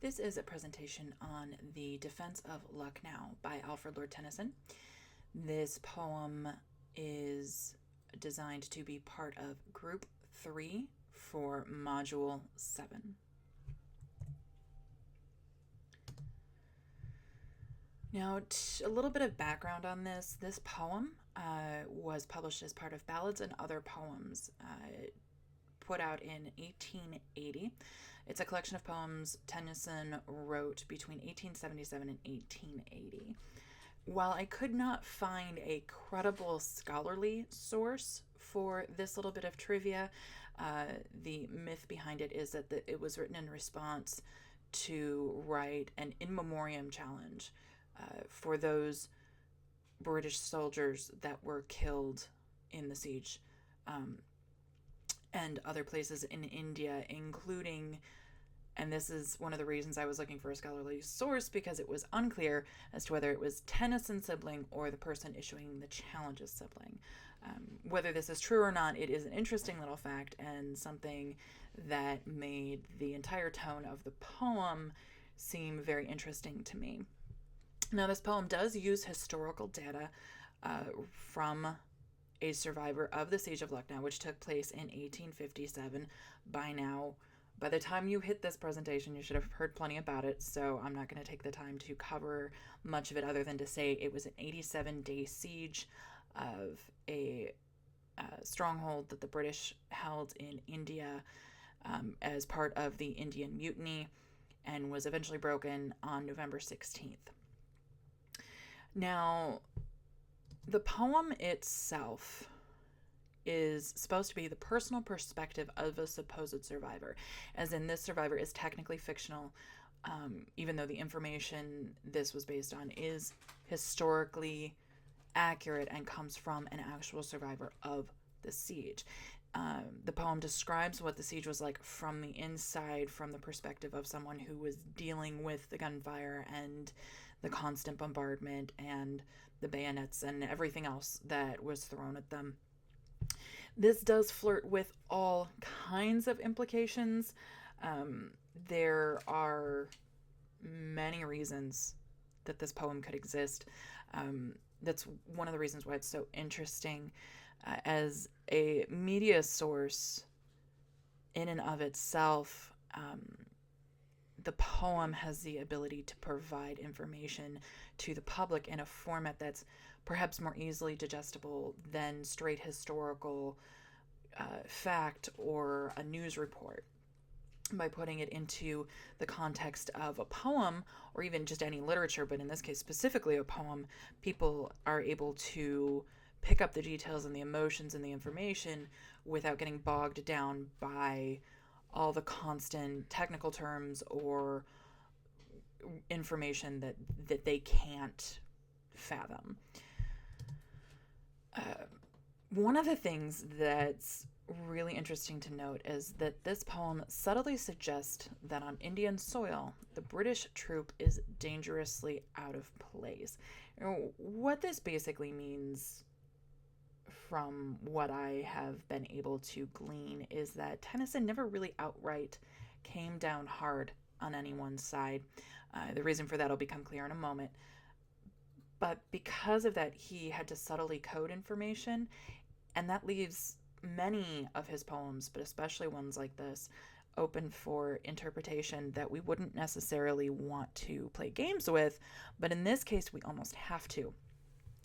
This is a presentation on the Defense of Lucknow by Alfred Lord Tennyson. This poem is designed to be part of Group 3 for Module 7. Now, a little bit of background on this. This poem was published as part of Ballads and Other Poems, put out in 1880. It's a collection of poems Tennyson wrote between 1877 and 1880. While I could not find a credible scholarly source for this little bit of trivia, the myth behind it is that it was written in response to write an in memoriam challenge for those British soldiers that were killed in the siege and other places in India, including, and this is one of the reasons I was looking for a scholarly source, because it was unclear as to whether it was Tennyson's sibling or the person issuing the challenge's sibling. Whether this is true or not, it is an interesting little fact and something that made the entire tone of the poem seem very interesting to me. Now, this poem does use historical data from a survivor of the Siege of Lucknow, which took place in 1857. By the time you hit this presentation, you should have heard plenty about it, so I'm not going to take the time to cover much of it other than to say it was an 87-day siege of a stronghold that the British held in India as part of the Indian Mutiny, and was eventually broken on November 16th. Now, the poem itself is supposed to be the personal perspective of a supposed survivor, as in this survivor is technically fictional, even though the information this was based on is historically accurate and comes from an actual survivor of the siege. The poem describes what the siege was like from the inside, from the perspective of someone who was dealing with the gunfire and the constant bombardment and the bayonets and everything else that was thrown at them. This does flirt with all kinds of implications. There are many reasons that this poem could exist. That's one of the reasons why it's so interesting. As a media source in and of itself, the poem has the ability to provide information to the public in a format that's perhaps more easily digestible than straight historical fact or a news report. By putting it into the context of a poem, or even just any literature, but in this case specifically a poem, people are able to pick up the details and the emotions and the information without getting bogged down by all the constant technical terms or information that they can't fathom. One of the things that's really interesting to note is that this poem subtly suggests that on Indian soil, the British troop is dangerously out of place. What this basically means, from what I have been able to glean, is that Tennyson never really outright came down hard on anyone's side. The reason for that will become clear in a moment. But because of that, he had to subtly code information, and that leaves many of his poems, but especially ones like this, open for interpretation that we wouldn't necessarily want to play games with, but in this case, we almost have to.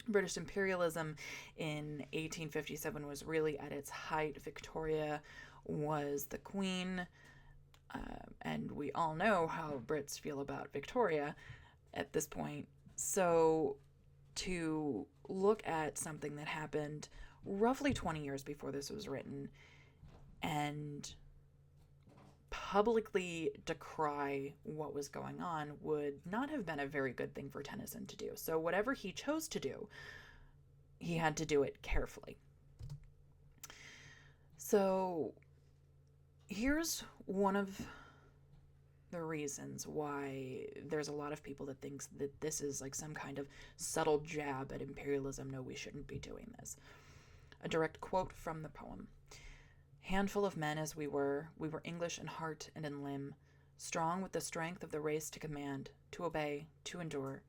British imperialism in 1857 was really at its height. Victoria was the queen, and we all know how Brits feel about Victoria at this point. So to look at something that happened roughly 20 years before this was written and publicly decry what was going on would not have been a very good thing for Tennyson to do. So whatever he chose to do, he had to do it carefully. So here's one of the reasons why there's a lot of people that thinks that this is like some kind of subtle jab at imperialism. No, we shouldn't be doing this. A direct quote from the poem. Handful of men as we were English in heart and in limb, strong with the strength of the race to command, to obey, to endure.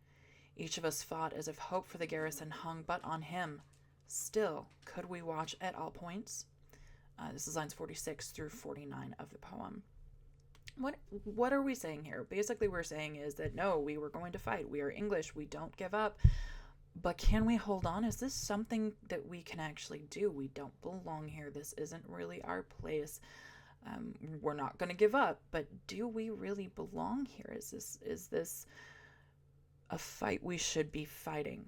Each of us fought as if hope for the garrison hung but on him. Still, could we watch at all points? This is lines 46 through 49 of the poem. What are we saying here? Basically, we're saying is that no, we were going to fight. We are English. We don't give up. But can we hold on? Is this something that we can actually do? We don't belong here. This isn't really our place. We're not going to give up. But do we really belong here? Is this a fight we should be fighting?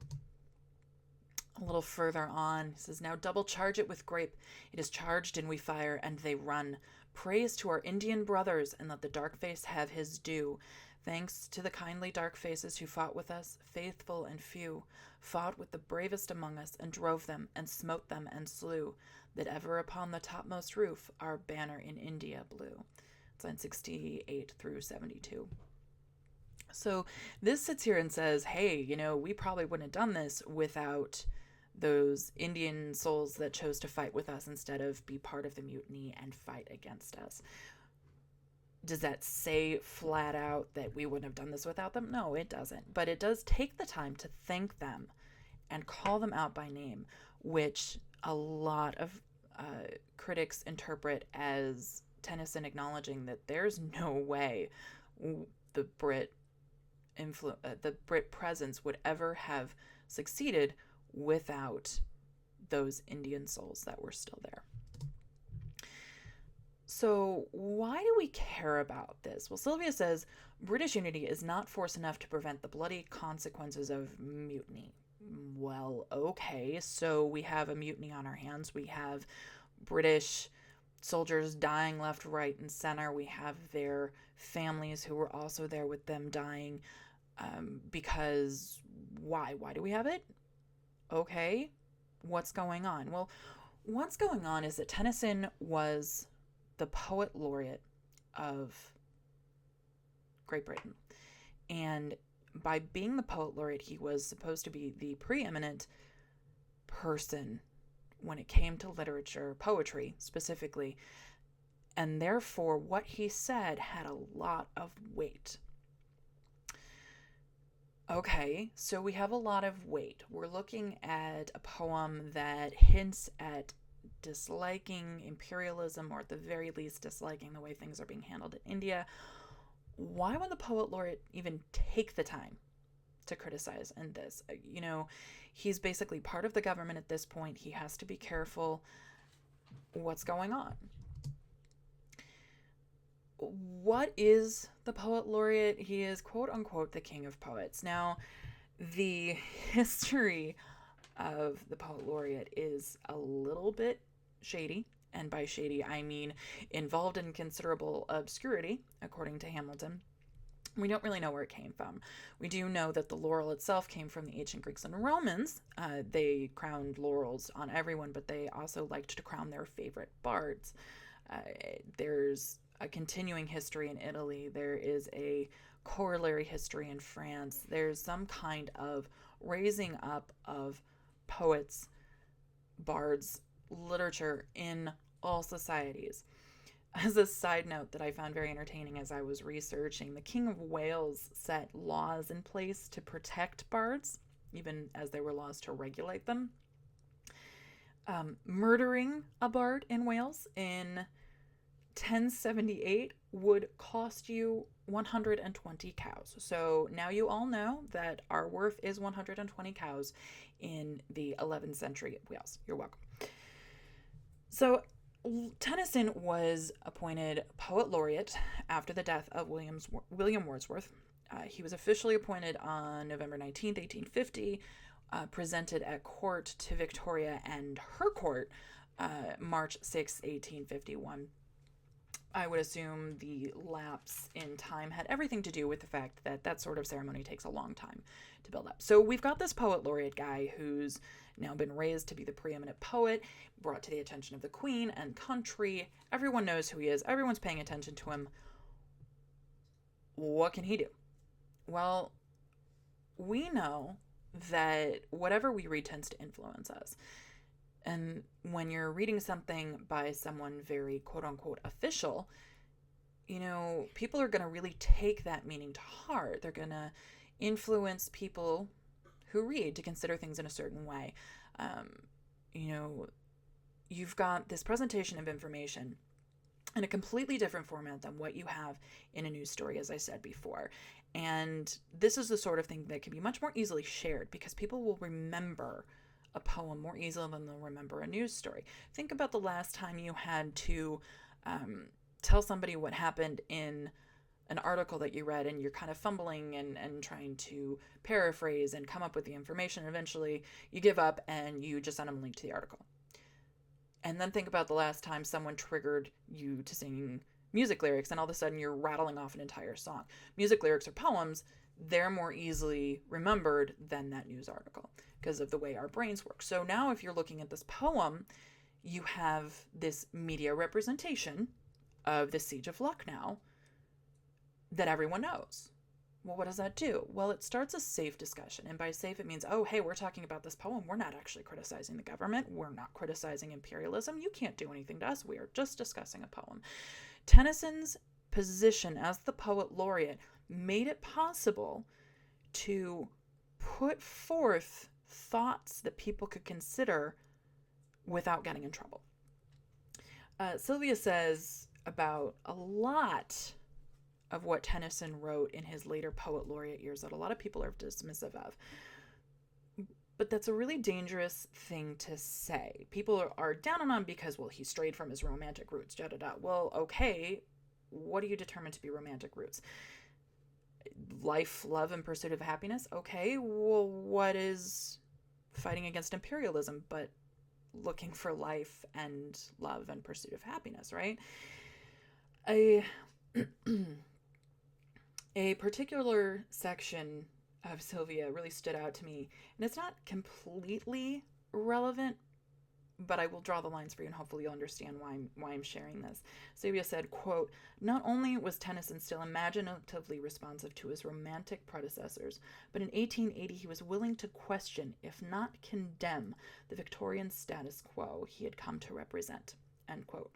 A little further on, it says, now double charge it with grape. It is charged and we fire and they run. Praise to our Indian brothers and let the dark face have his due. Thanks to the kindly dark faces who fought with us, faithful and few, fought with the bravest among us and drove them and smote them and slew, that ever upon the topmost roof our banner in India blew. It's line 68 through 72. So this sits here and says, hey, we probably wouldn't have done this without those Indian souls that chose to fight with us instead of be part of the mutiny and fight against us. Does that say flat out that we wouldn't have done this without them? No, it doesn't. But it does take the time to thank them and call them out by name, which a lot of critics interpret as Tennyson acknowledging that there's no way the Brit presence would ever have succeeded without those Indian souls that were still there. So why do we care about this? Well, Sylvia says British unity is not force enough to prevent the bloody consequences of mutiny. Well, okay, so we have a mutiny on our hands. We have British soldiers dying left, right, and center. We have their families who were also there with them dying. Because why? Why do we have it? Okay, what's going on? Well, what's going on is that Tennyson was the poet laureate of Great Britain. And by being the poet laureate, he was supposed to be the preeminent person when it came to literature, poetry specifically. And therefore, what he said had a lot of weight. Okay, so we have a lot of weight. We're looking at a poem that hints at disliking imperialism, or at the very least disliking the way things are being handled in India. Why would the poet laureate even take the time to criticize in this? He's basically part of the government at this point. He has to be careful what's going on. What is the poet laureate? He is, quote unquote, the king of poets. Now, the history of the poet laureate is a little bit shady. And by shady, I mean involved in considerable obscurity, according to Hamilton. We don't really know where it came from. We do know that the laurel itself came from the ancient Greeks and Romans. They crowned laurels on everyone, but they also liked to crown their favorite bards. There's a continuing history in Italy. There is a corollary history in France. There's some kind of raising up of poets, bards, literature in all societies. As a side note that I found very entertaining as I was researching, the King of Wales set laws in place to protect bards, even as there were laws to regulate them. Murdering a bard in Wales in 1078 would cost you 120 cows. So now you all know that our worth is 120 cows in the 11th century Wales. You're welcome. So Tennyson was appointed poet laureate after the death of William Wordsworth. He was officially appointed on November 19th, 1850, presented at court to Victoria and her court March 6, 1851. I would assume the lapse in time had everything to do with the fact that that sort of ceremony takes a long time to build up. So we've got this poet laureate guy who's now been raised to be the preeminent poet, brought to the attention of the Queen and country. Everyone knows who he is. Everyone's paying attention to him. What can he do? Well, we know that whatever we read tends to influence us. And when you're reading something by someone very quote-unquote official, people are going to really take that meaning to heart. They're going to influence people who read to consider things in a certain way. You know, you've got this presentation of information in a completely different format than what you have in a news story, as I said before. And this is the sort of thing that can be much more easily shared because people will remember a poem more easily than they'll remember a news story. Think about the last time you had to tell somebody what happened in an article that you read, and you're kind of fumbling and trying to paraphrase and come up with the information. Eventually you give up and you just send them a link to the article. And then think about the last time someone triggered you to sing music lyrics, and all of a sudden you're rattling off an entire song. Music lyrics or poems, they're more easily remembered than that news article because of the way our brains work. So now if you're looking at this poem, you have this media representation of the Siege of Lucknow that everyone knows. Well, what does that do? Well, it starts a safe discussion. And by safe, it means, oh, hey, we're talking about this poem. We're not actually criticizing the government. We're not criticizing imperialism. You can't do anything to us. We are just discussing a poem. Tennyson's position as the poet laureate made it possible to put forth thoughts that people could consider without getting in trouble. Sylvia says about a lot of what Tennyson wrote in his later poet laureate years that a lot of people are dismissive of. But that's a really dangerous thing to say. People are down on him because, well, he strayed from his romantic roots, da-da-da. Well, okay, what do you determine to be romantic roots? Life, love, and pursuit of happiness? Okay, well, what is fighting against imperialism but looking for life and love and pursuit of happiness, right? A particular section of Sylvia really stood out to me, and it's not completely relevant, but I will draw the lines for you, and hopefully you'll understand why I'm sharing this. Sylvia said, quote, "Not only was Tennyson still imaginatively responsive to his romantic predecessors, but in 1880 he was willing to question, if not condemn, the Victorian status quo he had come to represent," end quote.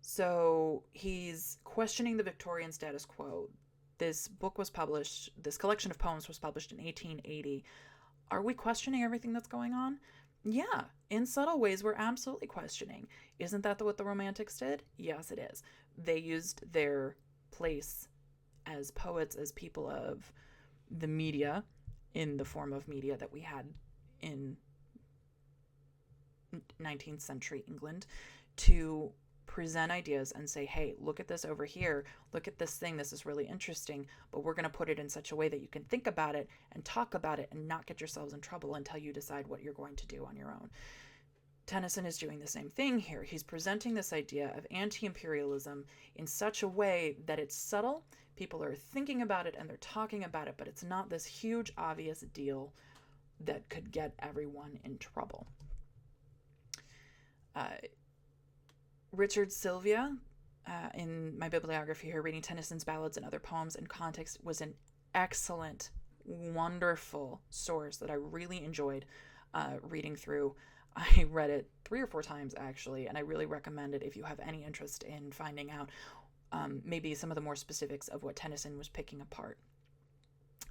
So he's questioning the Victorian status quo. This book was published, this collection of poems was published in 1880. Are we questioning everything that's going on? Yeah, in subtle ways, we're absolutely questioning. Isn't that what the Romantics did? Yes, it is. They used their place as poets, as people of the media, in the form of media that we had in 19th century England, to present ideas and say, hey, look at this over here, look at this thing, this is really interesting, but we're going to put it in such a way that you can think about it and talk about it and not get yourselves in trouble until you decide what you're going to do on your own. Tennyson is doing the same thing here. He's presenting this idea of anti-imperialism in such a way that it's subtle, people are thinking about it and they're talking about it, but it's not this huge obvious deal that could get everyone in trouble. Richard Sylvia, in my bibliography here, reading Tennyson's ballads and other poems in context, was an excellent, wonderful source that I really enjoyed reading through. I read it 3 or 4 times, actually, and I really recommend it if you have any interest in finding out maybe some of the more specifics of what Tennyson was picking apart.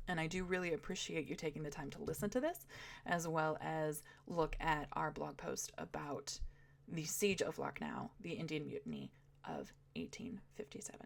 And I do really appreciate you taking the time to listen to this, as well as look at our blog post about the Siege of Lucknow, the Indian Mutiny of 1857.